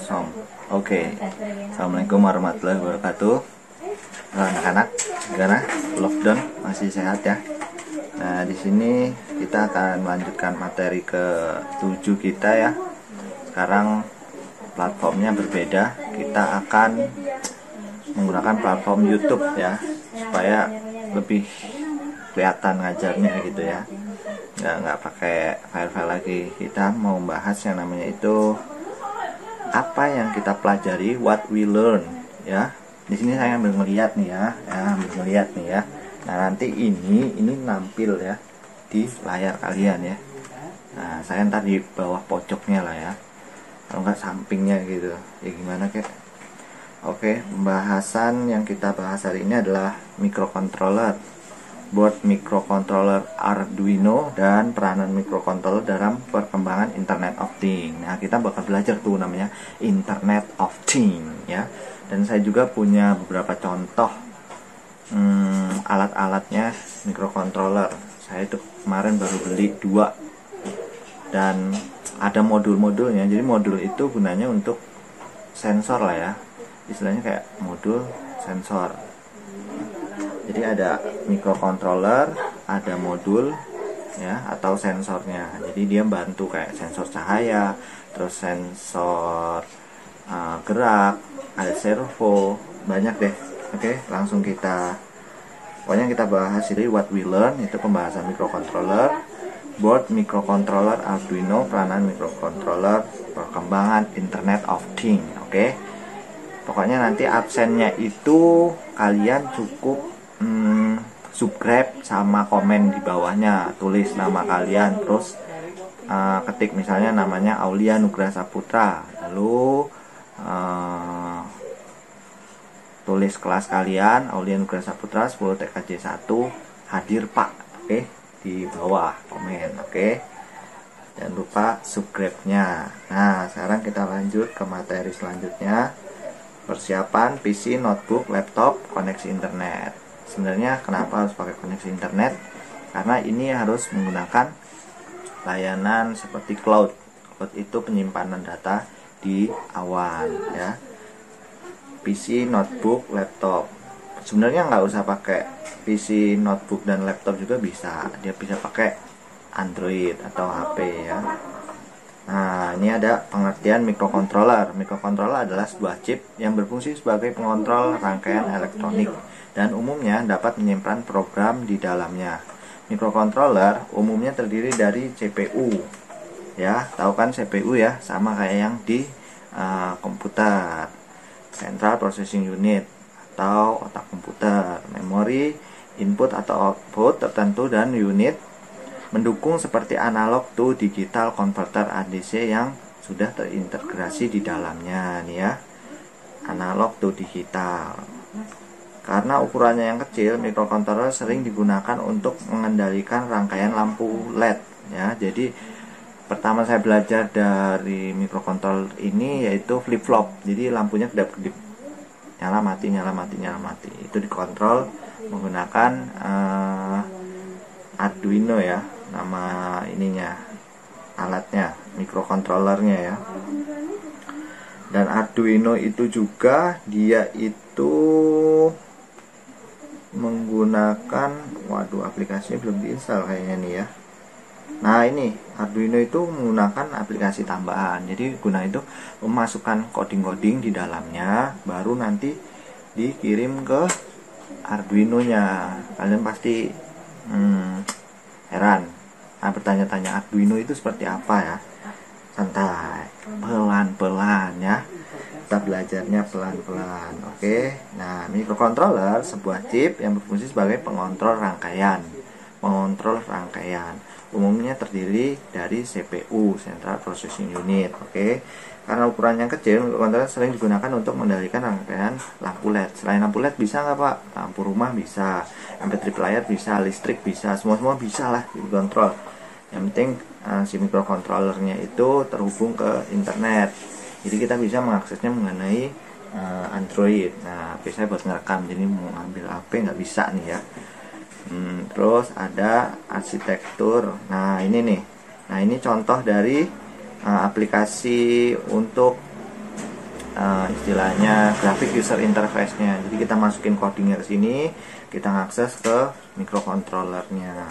kosong. Oke. Assalamualaikum warahmatullahi wabarakatuh. Anak-anak, gimana? Lockdown masih sehat ya? Nah, di sini kita akan melanjutkan materi ke-7 kita ya. Sekarang platformnya berbeda. Kita akan menggunakan platform YouTube ya, supaya lebih kelihatan ngajarnya gitu ya. Nggak pakai file-file lagi. Kita mau membahas yang namanya itu apa yang kita pelajari, what we learn ya. Di sini saya ambil melihat nih ya, Nah, nanti ini nampil ya di layar kalian ya. Nah, saya ntar di bawah pojoknya lah ya, kalau nggak sampingnya gitu ya, gimana kek. Oke, pembahasan yang kita bahas hari ini adalah microcontroller, board microcontroller Arduino, dan peranan microcontroller dalam perkembangan Internet of Things. Nah, kita bakal belajar tuh namanya Internet of Things ya. Dan saya juga punya beberapa contoh alat-alatnya microcontroller. Saya itu kemarin baru beli 2 dan ada modul-modulnya. Jadi modul itu gunanya untuk sensor lah ya, istilahnya kayak modul sensor. Jadi ada microcontroller, ada modul ya, atau sensornya. Jadi dia bantu kayak sensor cahaya, terus sensor gerak, ada servo, banyak deh. Oke, langsung pokoknya kita bahas ini what we learn, itu pembahasan microcontroller, board microcontroller Arduino, peranan microcontroller, perkembangan Internet of Things. Oke, pokoknya nanti absennya itu kalian cukup subscribe sama komen di bawahnya, tulis nama kalian, terus ketik misalnya namanya Aulia Nugraha Saputra, lalu tulis kelas kalian Aulia Nugraha Saputra 10 TKJ 1 hadir Pak. Oke, di bawah komen. Oke, jangan lupa subscribe-nya. Nah, sekarang kita lanjut ke materi selanjutnya, persiapan PC, notebook, laptop, koneksi internet. Sebenarnya kenapa harus pakai koneksi internet? Karena ini harus menggunakan layanan seperti cloud. Cloud itu penyimpanan data di awan ya. PC, notebook, laptop. Sebenarnya nggak usah pakai PC, notebook, dan laptop juga bisa. Dia bisa pakai Android atau HP ya. Nah, ini ada pengertian microcontroller. Microcontroller adalah sebuah chip yang berfungsi sebagai pengontrol rangkaian elektronik dan umumnya dapat menyimpan program di dalamnya. Microcontroller umumnya terdiri dari CPU. Ya, tahu kan CPU ya, sama kayak yang di komputer. Central Processing Unit atau otak komputer, memori, input atau output tertentu, dan unit mendukung seperti analog to digital converter ADC yang sudah terintegrasi di dalamnya nih ya. Analog to digital. Karena ukurannya yang kecil, microcontroller sering digunakan untuk mengendalikan rangkaian lampu LED ya. Jadi pertama saya belajar dari microcontroller ini yaitu flip flop. Jadi lampunya kedap-kedip, nyala mati, nyala mati, nyala mati. Itu dikontrol menggunakan Arduino ya, nama ininya, alatnya, microcontrollernya ya. Dan Arduino itu juga dia itu menggunakan, waduh, aplikasinya belum diinstal kayaknya nih ya. Nah, ini Arduino itu menggunakan aplikasi tambahan. Jadi guna itu memasukkan coding-coding di dalamnya, baru nanti dikirim ke Arduino-nya. Kalian pasti heran. Nah, bertanya-tanya Arduino itu seperti apa ya? Santai, pelan-pelan ya. Kita belajarnya pelan-pelan. Oke. Nah, microcontroller sebuah chip yang berfungsi sebagai pengontrol rangkaian. Umumnya terdiri dari CPU, Central Processing Unit. Oke. Karena ukurannya kecil, microcontroller sering digunakan untuk mengendalikan rangkaian lampu LED. Selain lampu LED bisa nggak Pak? Lampu rumah bisa, MP3 player bisa, listrik bisa, semua bisa lah dikontrol. Yang penting si microcontrollernya itu terhubung ke internet. Jadi kita bisa mengaksesnya mengenai Android. Nah, HP saya buat ngerekam, jadi mau ambil HP nggak bisa nih ya. Terus ada arsitektur. Nah, ini nih. Nah, ini contoh dari aplikasi untuk istilahnya graphic user interface-nya. Jadi kita masukin codingnya ke sini, kita ngakses ke microcontrollernya.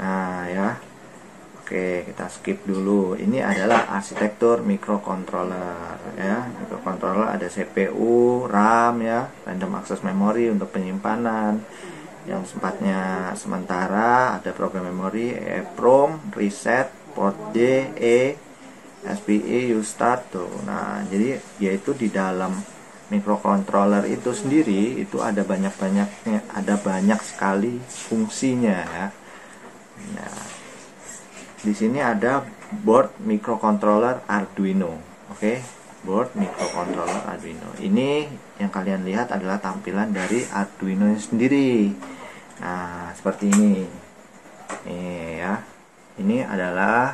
Nah ya, oke, kita skip dulu. Ini adalah arsitektur microcontroller ya. Microcontroller ada CPU, RAM ya, random access memory untuk penyimpanan. Yang sempatnya sementara ada program memori, EEPROM, reset, port D, E, SPE, USTART tuh. Nah, jadi yaitu di dalam microcontroller itu sendiri itu ada banyak sekali fungsinya ya. Nah, di sini ada board microcontroller Arduino. Oke, board microcontroller Arduino. Ini yang kalian lihat adalah tampilan dari Arduino sendiri. Nah, seperti ini. Nih ya. Ini adalah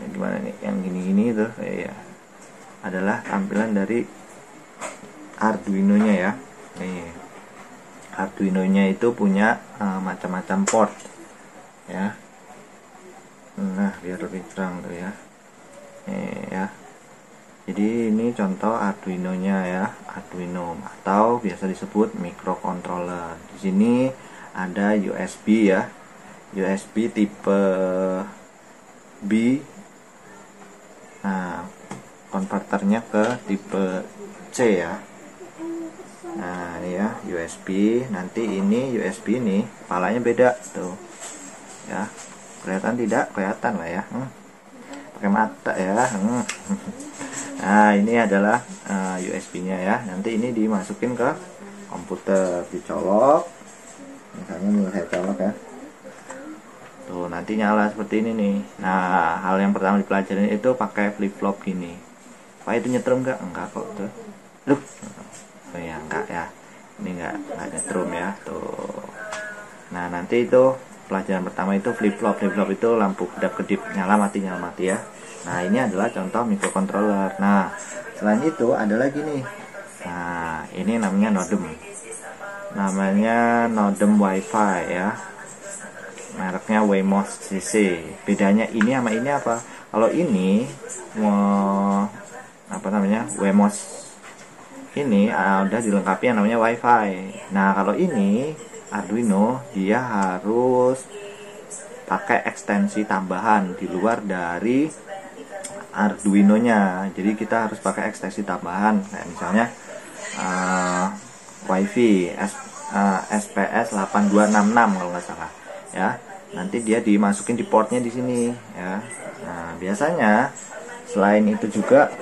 gimana nih? Yang gini-gini tuh ya. Adalah tampilan dari Arduino-nya ya. Nih. Arduino-nya itu punya macam-macam port ya. Nah, biar lebih terang tuh ya. Nih ya. Jadi ini contoh Arduino-nya ya, Arduino atau biasa disebut microcontroller. Di sini ada USB ya, USB tipe B. Nah, konverternya ke tipe C ya. Nah, ini ya USB. Nanti ini USB ini kepalanya beda tuh. Ya, kelihatan tidak? Kelihatan lah ya. Pakai mata ya. Nah, ini adalah USB-nya ya. Nanti ini dimasukin ke komputer, dicolok. Misalnya saya colok ya. Tuh, nanti nyala seperti ini nih. Nah, hal yang pertama dipelajarin itu pakai flip-flop gini. Pak, itu nyetrum enggak? Enggak kok tuh. Loh. Oh ya, enggak ya. Ini enggak nyetrum ya. Tuh. Nah, nanti itu pelajaran pertama itu flip-flop. Flip-flop itu lampu kedap-kedip, nyala mati ya. Nah, ini adalah contoh microcontroller. Nah, selain itu ada lagi nih. Nah, ini namanya Nodem Wi-Fi ya. Mereknya Wemos CC. Bedanya ini sama ini apa? Kalau ini Wemos ini udah dilengkapi yang namanya Wi-Fi. Nah, kalau ini Arduino dia harus pakai ekstensi tambahan di luar dari Arduino-nya. Jadi kita harus pakai ekstensi tambahan kayak misalnya Wi-Fi SPS 8266 kalau nggak salah ya. Nanti dia dimasukin di portnya di sini ya. Nah, biasanya selain itu juga,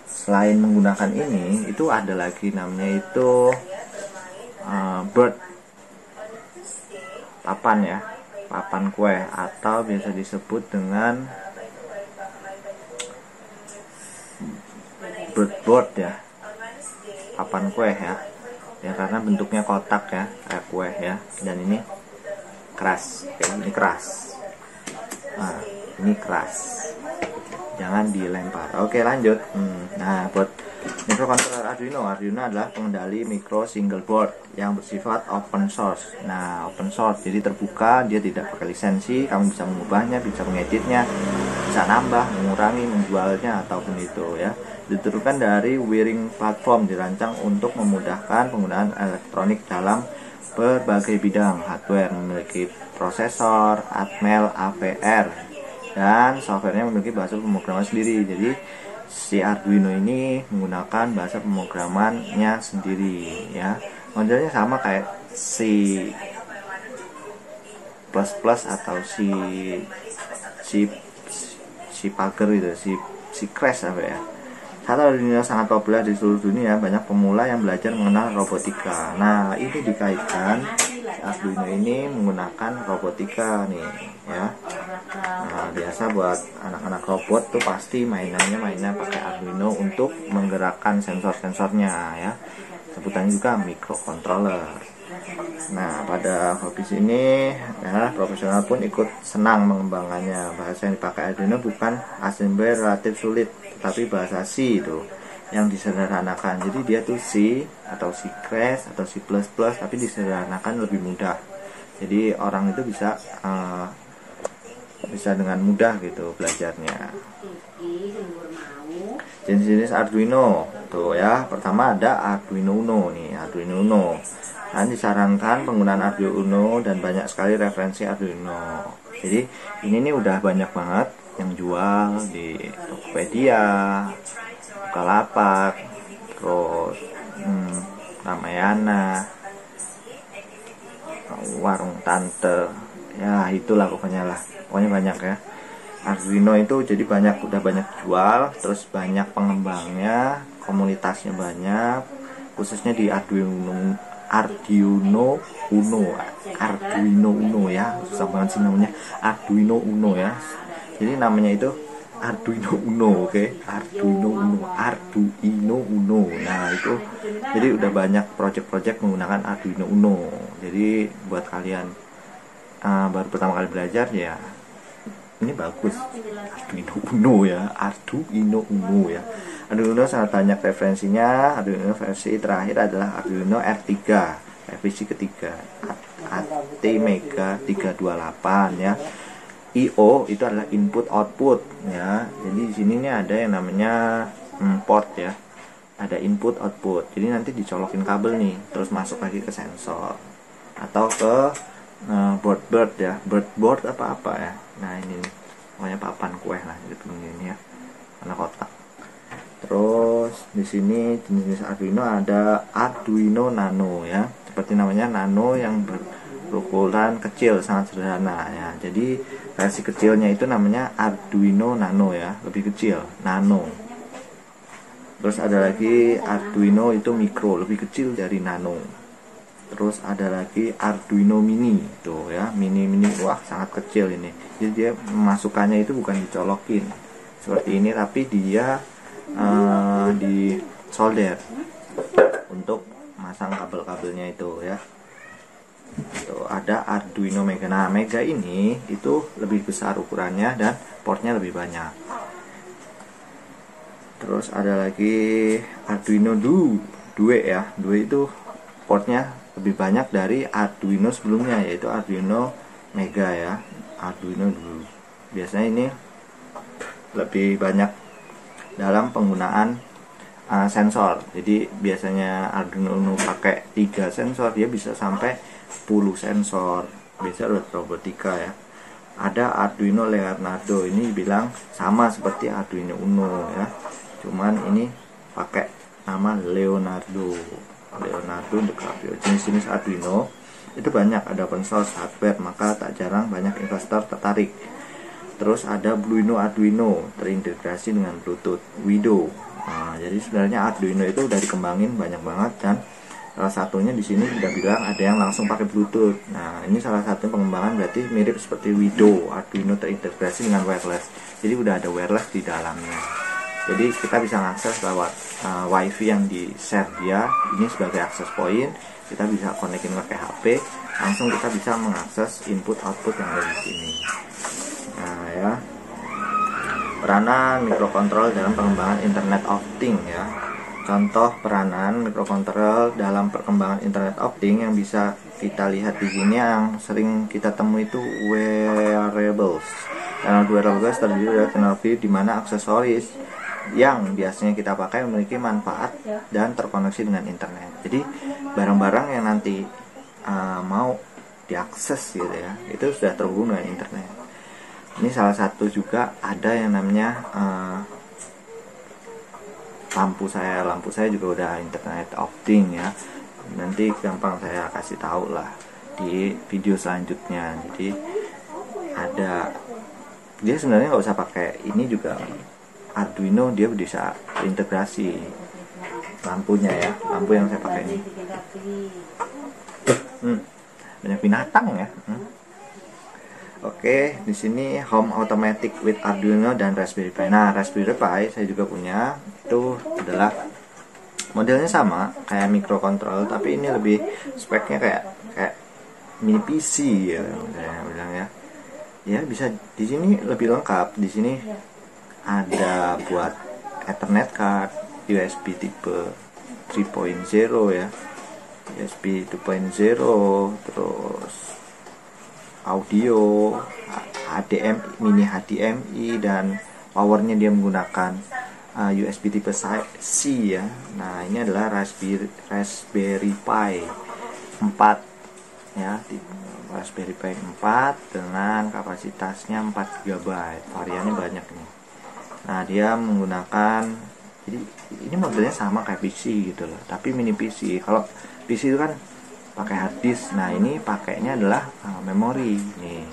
selain menggunakan ini, itu ada lagi namanya itu bird, papan ya, papan kue, atau biasa disebut dengan breadboard ya, papan kue ya. Ya, karena bentuknya kotak ya, kayak kue ya. Dan ini keras. Oke, ini keras. Nah, ini keras. Jangan dilempar. Oke, lanjut. Nah, buat microcontroller Arduino adalah pengendali micro single board yang bersifat open source. Nah, open source jadi terbuka, dia tidak pakai lisensi. Kamu bisa mengubahnya, bisa mengeditnya, bisa nambah, mengurangi, menjualnya ataupun itu ya. Diturunkan dari Wiring Platform, dirancang untuk memudahkan penggunaan elektronik dalam berbagai bidang hardware, memiliki prosesor, Atmel, AVR, dan softwarenya memiliki bahasa pemrograman sendiri. Jadi si Arduino ini menggunakan bahasa pemrogramannya sendiri ya. Modelnya sama kayak C++ atau C Pager gitu, C Crash apa ya. Saat Arduino sangat populer di seluruh dunia, banyak pemula yang belajar mengenal robotika. Nah, ini dikaitkan Arduino ini menggunakan robotika nih ya. Nah, biasa buat anak-anak robot tuh pasti mainnya pakai Arduino untuk menggerakkan sensor-sensornya ya. Sebutannya juga microcontroller. Nah, pada hobi ini ya, profesional pun ikut senang mengembangkannya. Bahasa yang dipakai Arduino bukan assembly relatif sulit, tapi bahasa C itu yang disederhanakan. Jadi dia tuh C atau C Crash atau C++, tapi disederhanakan lebih mudah. Jadi orang itu bisa dengan mudah gitu belajarnya. Jenis-jenis Arduino Tuh ya, pertama ada Arduino Uno nih, Arduino Uno. Dan disarankan penggunaan Arduino Uno dan banyak sekali referensi Arduino. Jadi ini nih udah banyak banget yang jual di Tokopedia, Bukalapak, terus Ramayana, warung tante, ya itulah pokoknya banyak ya. Arduino itu jadi udah banyak jual, terus banyak pengembangnya, komunitasnya banyak, khususnya di Arduino Uno ya, susah banget sih namanya, Arduino Uno ya. Jadi namanya itu Arduino Uno, oke? Arduino Uno. Nah itu, jadi udah banyak project-project menggunakan Arduino Uno. Jadi buat kalian baru pertama kali belajar ya, ini bagus, Arduino Uno ya, Arduino Uno ya. Arduino sangat banyak referensinya. Arduino versi terakhir adalah Arduino R3, revisi ketiga, ATmega 328 ya. IO itu adalah input output ya. Jadi di sini nih ada yang namanya port ya. Ada input output. Jadi nanti dicolokin kabel nih, terus masuk lagi ke sensor atau ke board ya. Board apa ya. Nah ini nih, pokoknya papan kue lah gitu ini ya. Karena kotak. Terus di sini jenis Arduino ada Arduino Nano ya. Seperti namanya, nano yang berukuran kecil, sangat sederhana ya. Jadi versi kecilnya itu namanya Arduino Nano ya, lebih kecil, nano. Terus ada lagi Arduino itu mikro, lebih kecil dari nano. Terus ada lagi Arduino mini tuh ya, mini, wah sangat kecil ini. Jadi dia masukannya itu bukan dicolokin seperti ini, tapi dia di solder untuk masang kabel-kabelnya itu ya. Tuh, ada Arduino Mega. Nah, Mega ini itu lebih besar ukurannya dan portnya lebih banyak. Terus ada lagi Arduino Due ya. Due itu portnya lebih banyak dari Arduino sebelumnya, yaitu Arduino Mega ya. Arduino Due. Biasanya ini lebih banyak dalam penggunaan sensor. Jadi biasanya Arduino Uno pakai 3 sensor, dia bisa sampai 10 sensor. Biasanya robotika ya. Ada Arduino Leonardo, ini bilang sama seperti Arduino Uno ya. Cuman ini pakai nama Leonardo DiCaprio. Jenis-jenis Arduino itu banyak, ada open source hardware, maka tak jarang banyak investor tertarik. Terus ada Bluino Arduino, terintegrasi dengan Bluetooth Widow. Nah, jadi sebenarnya Arduino itu udah dikembangin banyak banget, dan salah satunya di sini udah bilang ada yang langsung pakai Bluetooth. Nah, ini salah satu pengembangan, berarti mirip seperti Widow. Arduino terintegrasi dengan wireless. Jadi udah ada wireless di dalamnya. Jadi kita bisa mengakses lewat WiFi yang di share dia. Ini sebagai akses point. Kita bisa konekin pakai HP. Langsung kita bisa mengakses input output yang ada di sini. Nah ya, peranan mikrokontrol dalam pengembangan Internet of Things ya. Contoh peranan mikrokontrol dalam perkembangan Internet of Things yang bisa kita lihat di sini, yang sering kita temui itu wearables. Teknologi wearables terdiri dari teknologi di mana aksesoris yang biasanya kita pakai memiliki manfaat dan terkoneksi dengan internet. Jadi barang-barang yang nanti mau diakses gitu ya, itu sudah terhubung dengan internet. Ini salah satu juga ada yang namanya lampu saya juga udah Internet of Things ya. Nanti gampang saya kasih tahu lah di video selanjutnya. Jadi ada, dia sebenarnya nggak usah pakai ini juga, Arduino dia bisa integrasi lampunya ya, lampu yang saya pakai ini. Banyak binatang ya. Oke, di sini Home Automatic with Arduino dan Raspberry Pi. Nah, Raspberry Pi saya juga punya. Itu adalah modelnya sama kayak microcontroller, tapi ini lebih speknya kayak mini PC ya, saya bilang ya. Ya, bisa di sini lebih lengkap. Di sini ada buat Ethernet card, USB tipe 3.0 ya. USB 2.0, terus audio, HDMI, mini HDMI, dan powernya dia menggunakan USB tipe C ya. Nah ini adalah Raspberry Pi 4 ya, Raspberry Pi 4 dengan kapasitasnya 4 GB. Variannya banyak nih. Nah dia menggunakan, jadi ini modelnya sama kayak PC gitu loh, tapi mini PC. Kalau PC itu kan pakai hard disk. Nah ini pakainya adalah memori nih,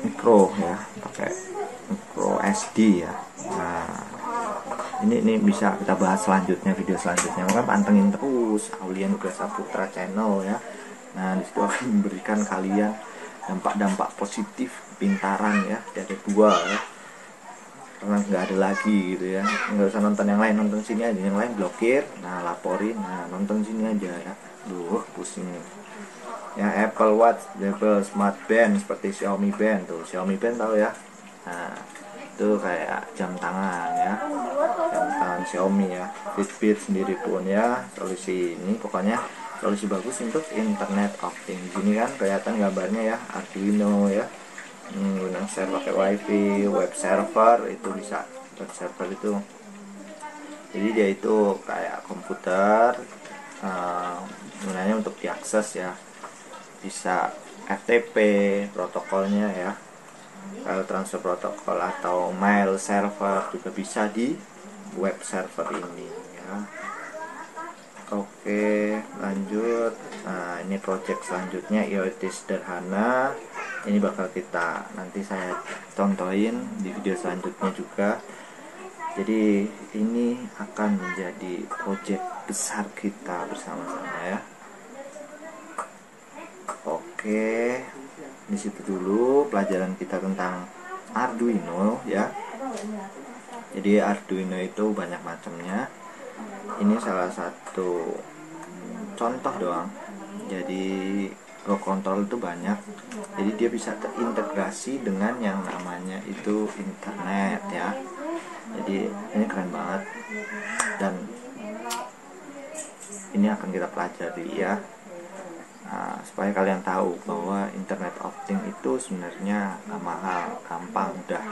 micro ya, pakai micro SD ya. Nah ini bisa kita bahas selanjutnya, video selanjutnya. Maka pantengin terus Aulia Nugraha Saputra channel ya. Nah disitu akan memberikan kalian dampak-dampak positif pintaran ya. Ada dua ya, karena nggak ada lagi gitu ya. Nggak usah nonton yang lain, nonton sini aja. Yang lain blokir, nah laporin, nah nonton sini aja ya. Pusing ya. Apple Watch, Apple Smart Band seperti Xiaomi Band tuh, Xiaomi Band tahu ya. Nah itu kayak jam tangan ya, jam tangan Xiaomi ya. Fitbit sendiri pun ya, solusi ini pokoknya solusi bagus untuk Internet of Things. Ini kan kelihatan gambarnya ya, Arduino ya, guna share pakai wifi, web server itu bisa. Web server itu jadi dia itu kayak komputer, gunanya untuk diakses ya, bisa FTP protokolnya ya, file transfer protokol atau mail server juga bisa di web server ini ya. Oke lanjut. Nah ini project selanjutnya IoT sederhana. Ini bakal kita nanti saya contohin di video selanjutnya juga. Jadi ini akan menjadi project besar kita bersama-sama ya. Oke, di situ dulu pelajaran kita tentang Arduino ya. Jadi Arduino itu banyak macamnya. Ini salah satu contoh doang. Jadi control itu banyak. Jadi dia bisa terintegrasi dengan yang namanya itu internet ya. Jadi ini keren banget, dan ini akan kita pelajari ya. Nah, supaya kalian tahu bahwa Internet of Things itu sebenarnya gak mahal, gampang, mudah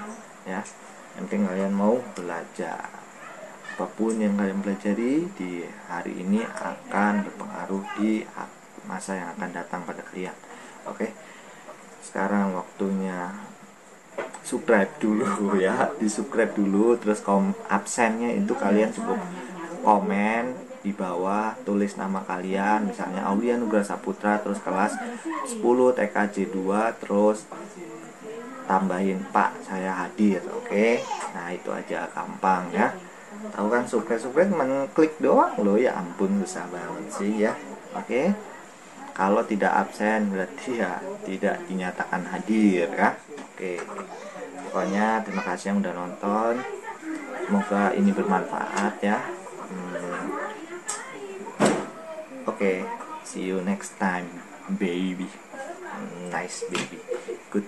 ya. Yang penting kalian mau belajar. Apapun yang kalian pelajari di hari ini akan berpengaruh di masa yang akan datang pada kalian. Oke, sekarang waktunya subscribe dulu ya, di subscribe dulu. Terus absennya itu kalian cukup komen di bawah, tulis nama kalian, misalnya Aulia Nugraha Saputra, terus kelas 10 TKJ 2, terus tambahin Pak saya hadir. Oke, nah itu aja, gampang ya. Tahu kan, subscribe mengklik doang loh, ya ampun susah banget sih ya. Oke, kalau tidak absen berarti ya tidak dinyatakan hadir ya. Oke, pokoknya terima kasih yang udah nonton, semoga ini bermanfaat ya. Oke, see you next time baby, nice baby, good.